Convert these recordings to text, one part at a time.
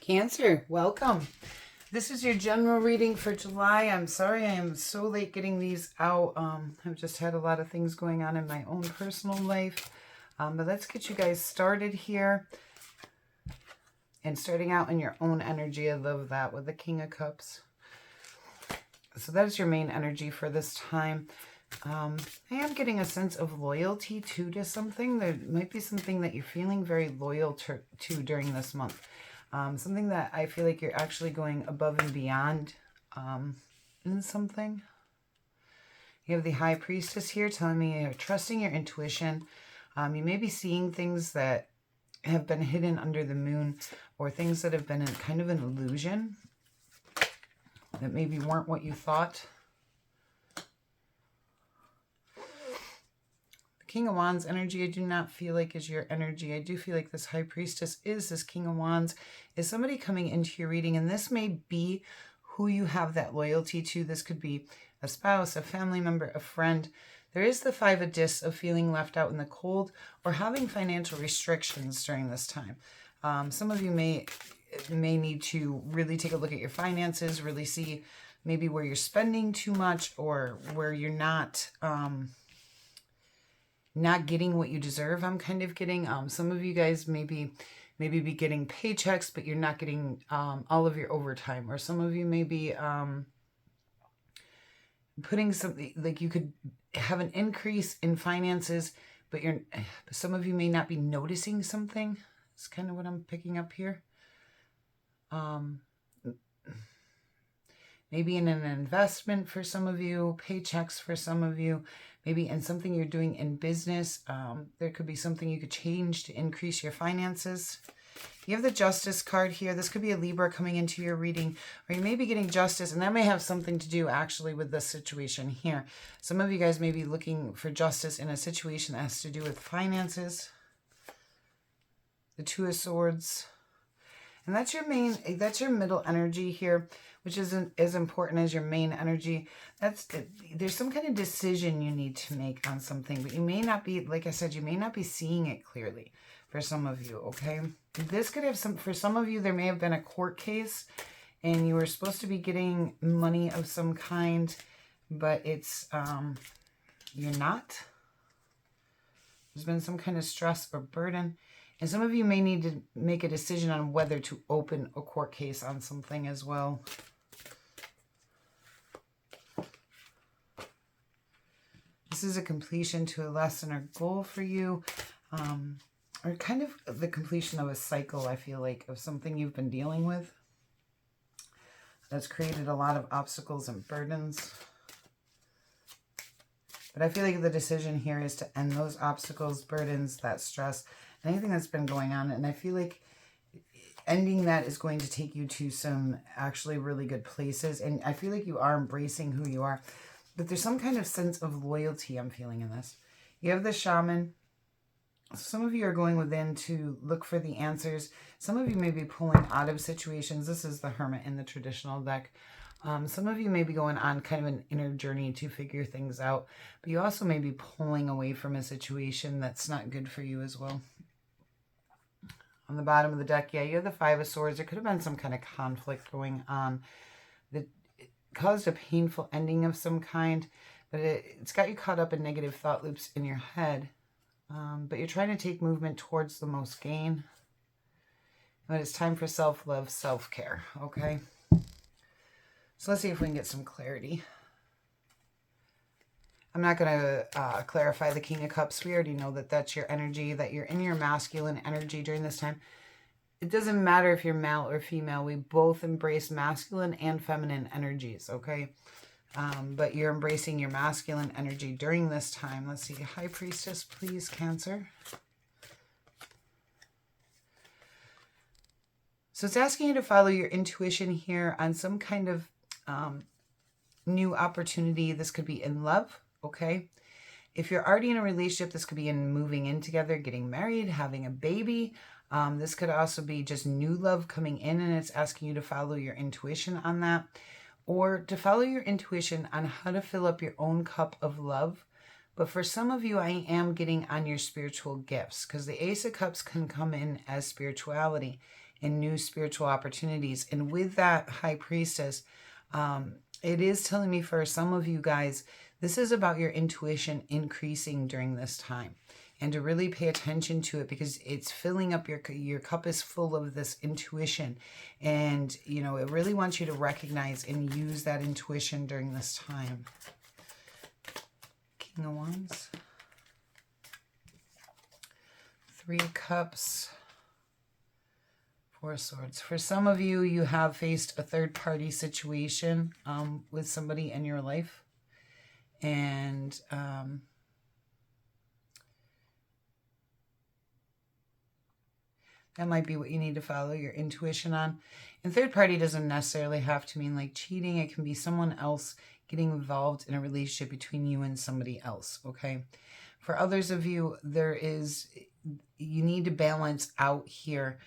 Cancer, welcome. This is your general reading for July. I'm sorry I am so late getting these out. I've just had a lot of things going on in my own personal life. But let's get you guys started here. And starting out in your own energy. I love that with the King of Cups. So that is your main energy for this time. I am getting a sense of loyalty too to something. There might be something that you're feeling very loyal to during this month. Something that I feel like you're actually going above and beyond in something. You have the High Priestess here telling me you're trusting your intuition. You may be seeing things that have been hidden under the moon, or things that have been kind of an illusion that maybe weren't what you thought. King of Wands energy, I do not feel like is your energy. I do feel like this High Priestess is this King of Wands, is somebody coming into your reading, and this may be who you have that loyalty to. This could be a spouse, a family member, a friend. There is the Five of Discs of feeling left out in the cold or having financial restrictions during this time. Some of you may need to really take a look at your finances, really see maybe where you're spending too much or where you're not getting what you deserve. I'm kind of getting some of you guys maybe be getting paychecks, but you're not getting all of your overtime, or some of you may be putting something, like you could have an increase in finances, but some of you may not be noticing something. It's kind of what I'm picking up here. Maybe in an investment for some of you, paychecks for some of you, maybe in something you're doing in business. There could be something you could change to increase your finances. You have the Justice card here. This could be a Libra coming into your reading, or you may be getting justice, and that may have something to do actually with this situation here. Some of you guys may be looking for justice in a situation that has to do with finances. The Two of Swords. And that's your middle energy here, which isn't as important as your main energy. There's some kind of decision you need to make on something, but you may not be, like I said, you may not be seeing it clearly for some of you, okay? This could have for some of you, there may have been a court case and you were supposed to be getting money of some kind, but it's, you're not. There's been some kind of stress or burden. And some of you may need to make a decision on whether to open a court case on something as well. This is a completion to a lesson or goal for you. Or kind of the completion of a cycle, I feel like, of something you've been dealing with. That's created a lot of obstacles and burdens. But I feel like the decision here is to end those obstacles, burdens, that stress, anything that's been going on. And I feel like ending that is going to take you to some actually really good places. And I feel like you are embracing who you are. But there's some kind of sense of loyalty I'm feeling in this. You have the Shaman. Some of you are going within to look for the answers. Some of you may be pulling out of situations. This is the Hermit in the traditional deck. Some of you may be going on kind of an inner journey to figure things out. But you also may be pulling away from a situation that's not good for you as well. On the bottom of the deck, yeah, you have the Five of Swords. There could have been some kind of conflict going on that caused a painful ending of some kind. But it's got you caught up in negative thought loops in your head. But you're trying to take movement towards the most gain. But it's time for self-love, self-care, okay? So let's see if we can get some clarity. I'm not going to clarify the King of Cups. We already know that that's your energy, that you're in your masculine energy during this time. It doesn't matter if you're male or female. We both embrace masculine and feminine energies, okay? But you're embracing your masculine energy during this time. Let's see. High Priestess, please, Cancer. So it's asking you to follow your intuition here on some kind of new opportunity. This could be in love, okay? If you're already in a relationship, this could be in moving in together, getting married, having a baby. This could also be just new love coming in, and it's asking you to follow your intuition on that. Or to follow your intuition on how to fill up your own cup of love. But for some of you, I am getting on your spiritual gifts, because the Ace of Cups can come in as spirituality. and new spiritual opportunities. And with that High Priestess, it is telling me for some of you guys, this is about your intuition increasing during this time. And to really pay attention to it, because it's filling up your cup is full of this intuition. And, you know, it really wants you to recognize and use that intuition during this time. King of Wands. 3 of Cups. 4 of Swords. For some of you, you have faced a third-party situation with somebody in your life. And that might be what you need to follow your intuition on. And third party doesn't necessarily have to mean like cheating. It can be someone else getting involved in a relationship between you and somebody else, okay? For others of you, you need to balance out here,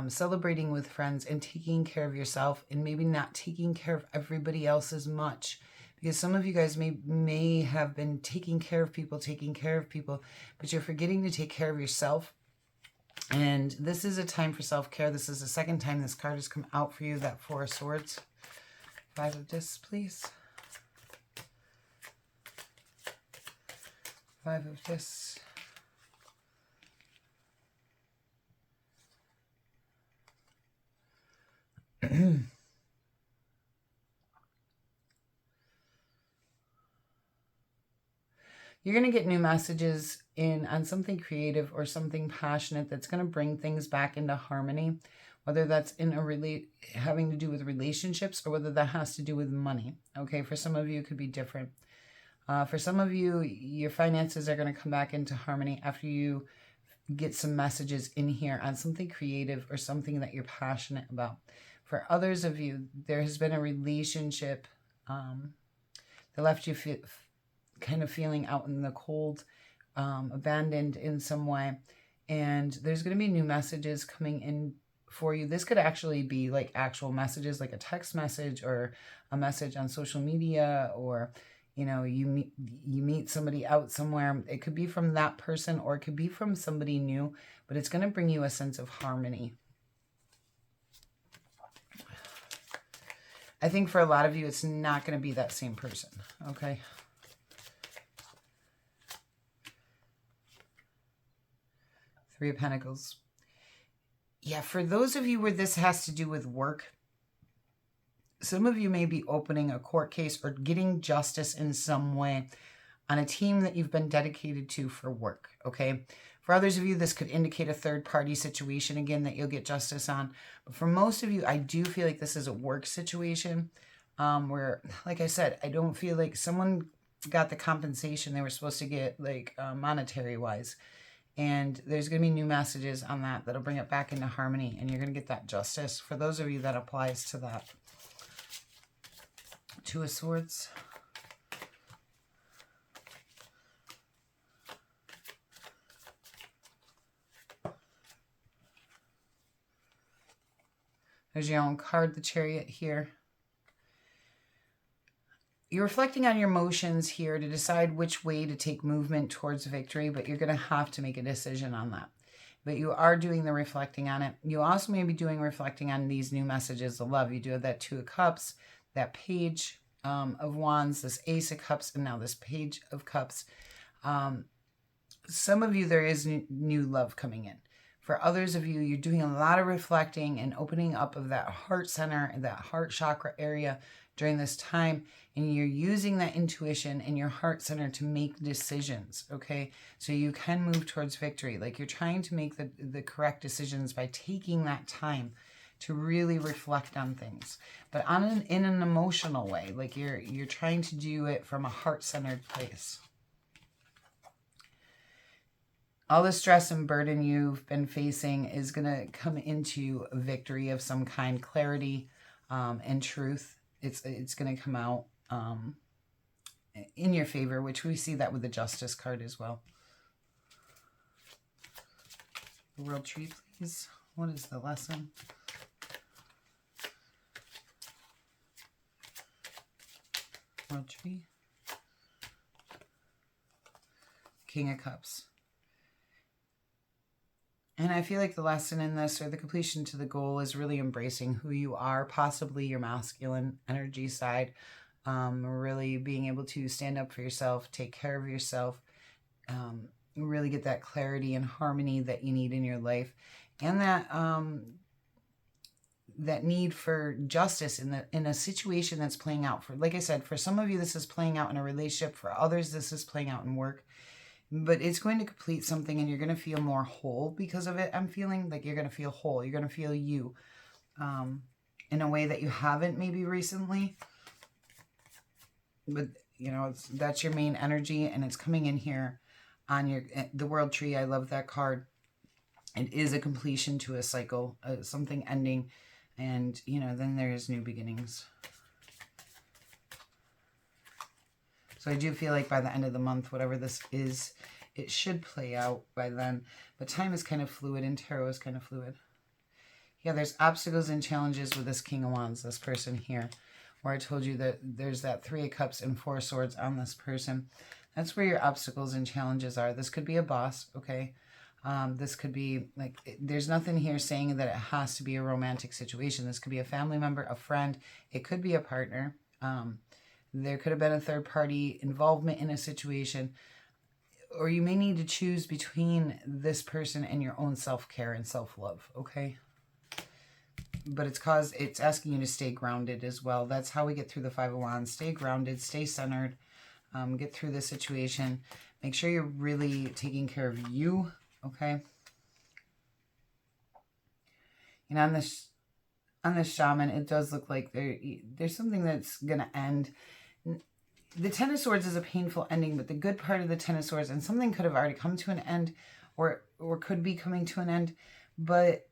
celebrating with friends and taking care of yourself, and maybe not taking care of everybody else as much. Because some of you guys may have been taking care of people, but you're forgetting to take care of yourself. And this is a time for self-care. This is the second time this card has come out for you, that 4 of Swords. 5 of Discs, please. 5 of Discs. You're going to get new messages on something creative or something passionate that's going to bring things back into harmony, whether that's in having to do with relationships or whether that has to do with money. Okay, for some of you, it could be different. For some of you, your finances are going to come back into harmony after you get some messages in here on something creative or something that you're passionate about. For others of you, there has been a relationship that left you kind of feeling out in the cold, abandoned in some way. And there's going to be new messages coming in for you. This could actually be like actual messages, like a text message or a message on social media, or, you know, you meet somebody out somewhere. It could be from that person or it could be from somebody new, but it's going to bring you a sense of harmony. I think for a lot of you, it's not going to be that same person, okay? Three of Pentacles. Yeah, for those of you where this has to do with work, some of you may be opening a court case or getting justice in some way on a team that you've been dedicated to for work, okay? For others of you, this could indicate a third-party situation, again, that you'll get justice on. But for most of you, I do feel like this is a work situation where, like I said, I don't feel like someone got the compensation they were supposed to get, like monetary-wise. And there's going to be new messages on that that'll bring it back into harmony, and you're going to get that justice. For those of you, that applies to that. 2 of Swords. There's your own card, the Chariot here. You're reflecting on your emotions here to decide which way to take movement towards victory, but you're going to have to make a decision on that. But you are doing the reflecting on it. You also may be doing reflecting on these new messages of love. You do have that 2 of Cups, that Page of Wands, this Ace of Cups, and now this Page of Cups. Some of you, there is new love coming in. For others of you, you're doing a lot of reflecting and opening up of that heart center and that heart chakra area during this time, and you're using that intuition and your heart center to make decisions, okay? So you can move towards victory. Like, you're trying to make the correct decisions by taking that time to really reflect on things, but in an emotional way. Like, you're trying to do it from a heart-centered place. All the stress and burden you've been facing is going to come into a victory of some kind, clarity and truth. It's going to come out in your favor, which we see that with the Justice card as well. World Tree, please. What is the lesson? World Tree. King of Cups. And I feel like the lesson in this, or the completion to the goal, is really embracing who you are, possibly your masculine energy side. Really being able to stand up for yourself, take care of yourself, really get that clarity and harmony that you need in your life, and that that need for justice in a situation that's playing out. For, like I said, for some of you this is playing out in a relationship, for others this is playing out in work, but it's going to complete something and you're going to feel more whole because of it. I'm feeling like you're going to feel whole. You're going to feel you in a way that you haven't maybe recently. But, you know, that's your main energy, and it's coming in here on the World Tree. I love that card. It is a completion to a cycle, something ending, and, you know, then there's new beginnings. So I do feel like by the end of the month, whatever this is, it should play out by then. But time is kind of fluid, and tarot is kind of fluid. Yeah, there's obstacles and challenges with this King of Wands, this person here, where I told you that there's that 3 of Cups and 4 of Swords on this person. That's where your obstacles and challenges are. This could be a boss, okay? This could be, like, there's nothing here saying that it has to be a romantic situation. This could be a family member, a friend. It could be a partner. There could have been a third-party involvement in a situation. Or you may need to choose between this person and your own self-care and self-love, okay? But it's asking you to stay grounded as well. That's how we get through the 5 of Wands. Stay grounded, stay centered, get through the situation. Make sure you're really taking care of you, okay? And on this shaman, it does look like there's something that's going to end. The 10 of Swords is a painful ending, but the good part of the 10 of Swords, and something could have already come to an end, or could be coming to an end, but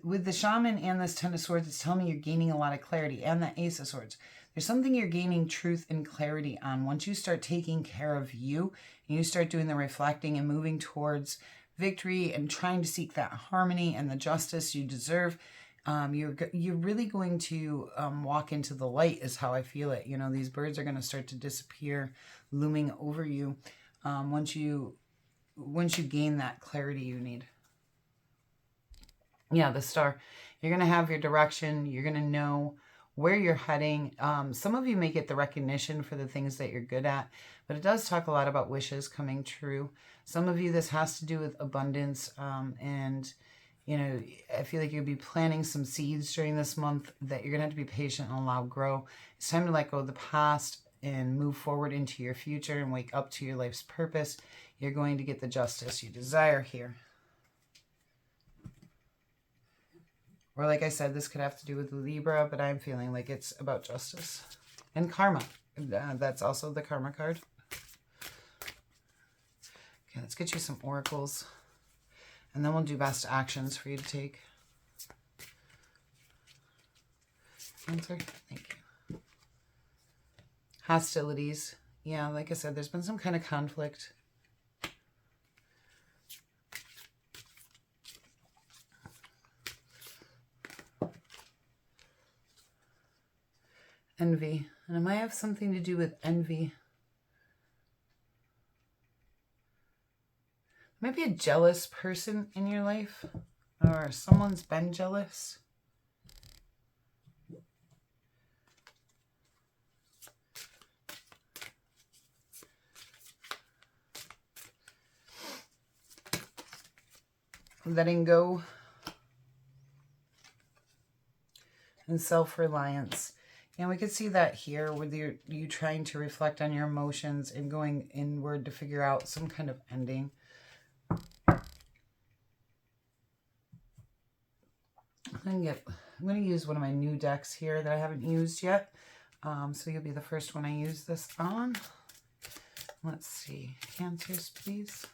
with the shaman and this 10 of Swords, it's telling me you're gaining a lot of clarity, and the Ace of Swords. There's something you're gaining truth and clarity on. Once you start taking care of you, and you start doing the reflecting and moving towards victory and trying to seek that harmony and the justice you deserve, you're really going to walk into the light, is how I feel it. You know, these birds are going to start to disappear, looming over you, once you gain that clarity you need. Yeah, the Star. You're going to have your direction. You're going to know where you're heading. Some of you may get the recognition for the things that you're good at, but it does talk a lot about wishes coming true. Some of you, this has to do with abundance, and, you know, I feel like you'll be planting some seeds during this month that you're going to have to be patient and allow grow. It's time to let go of the past and move forward into your future and wake up to your life's purpose. You're going to get the justice you desire here. Or, like I said, this could have to do with Libra, but I'm feeling like it's about justice. And karma. That's also the karma card. Okay, let's get you some oracles. And then we'll do best actions for you to take. Answer. Thank you. Hostilities. Yeah, like I said, there's been some kind of conflict. Envy. And it might have something to do with envy. Might be a jealous person in your life, or someone's been jealous. Letting go and self-reliance. And we could see that here with you trying to reflect on your emotions and going inward to figure out some kind of ending. I'm going to use one of my new decks here that I haven't used yet. So you'll be the first one I use this on. Let's see. Answers, please.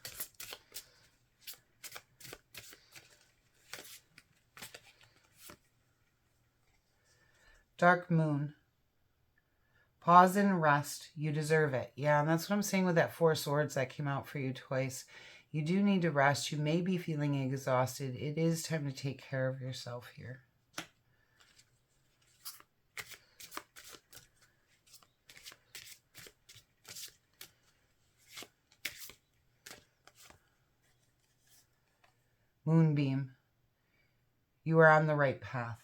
Dark Moon. Pause and rest. You deserve it. Yeah, and that's what I'm saying with that 4 of Swords that came out for you twice. You do need to rest. You may be feeling exhausted. It is time to take care of yourself here. Moonbeam. You are on the right path.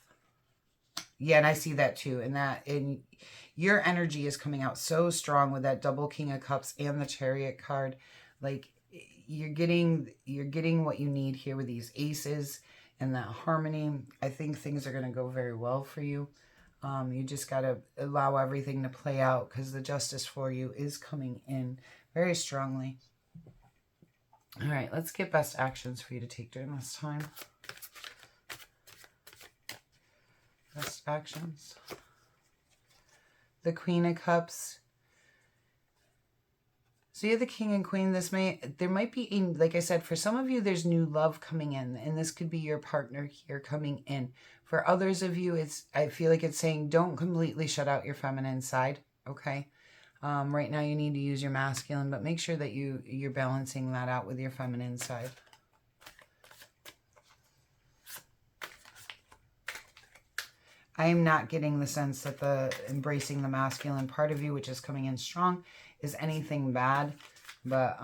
Yeah, and I see that too. And your energy is coming out so strong with that double King of Cups and the Chariot card. Like you're getting what you need here with these aces and that harmony. I think things are going to go very well for you. You just got to allow everything to play out because the justice for you is coming in very strongly. All right, let's get best actions for you to take during this time. Best actions. The Queen of Cups. So you have the King and Queen. There might be, like I said, for some of you, there's new love coming in, and this could be your partner here coming in. For others of you, I feel like it's saying don't completely shut out your feminine side, okay? Right now you need to use your masculine, but make sure that you're balancing that out with your feminine side. I am not getting the sense that the embracing the masculine part of you, which is coming in strong, is anything bad. But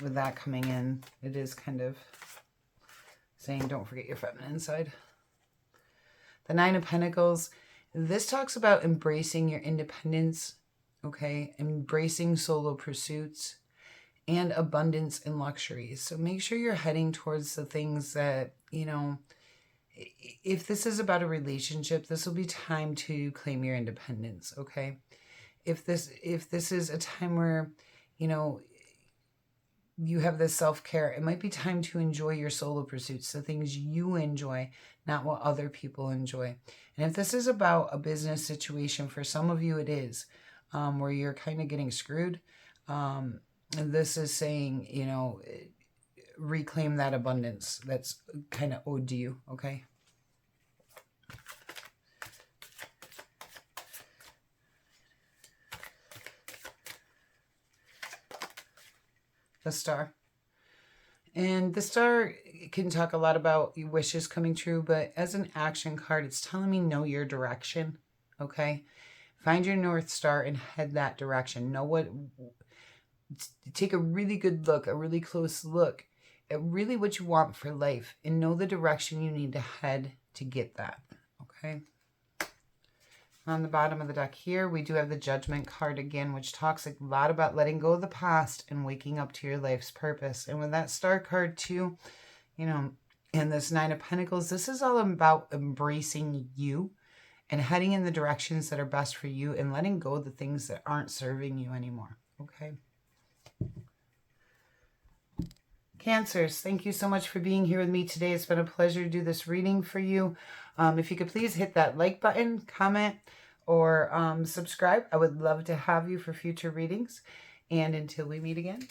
with that coming in, it is kind of saying don't forget your feminine side. The Nine of Pentacles. This talks about embracing your independence, okay? Embracing solo pursuits and abundance and luxuries. So make sure you're heading towards the things that, you know, if this is about a relationship, this will be time to claim your independence, okay? If this is a time where, you know, you have this self-care, it might be time to enjoy your solo pursuits, the things you enjoy, not what other people enjoy. And if this is about a business situation, for some of you it is, where you're kind of getting screwed. And this is saying, you know, reclaim that abundance that's kind of owed to you, okay? The Star. And the Star can talk a lot about your wishes coming true, but as an action card, it's telling me know your direction, okay? Find your North Star and head that direction. Take a really good look, a really close look at really what you want for life and know the direction you need to head to get that, okay? On the bottom of the deck here, we do have the Judgment card again, which talks a lot about letting go of the past and waking up to your life's purpose. And with that Star card too, you know, and this Nine of Pentacles, this is all about embracing you and heading in the directions that are best for you and letting go of the things that aren't serving you anymore, okay? Cancers, thank you so much for being here with me today. It's been a pleasure to do this reading for you. If you could please hit that like button, comment, or subscribe. I would love to have you for future readings. And until we meet again,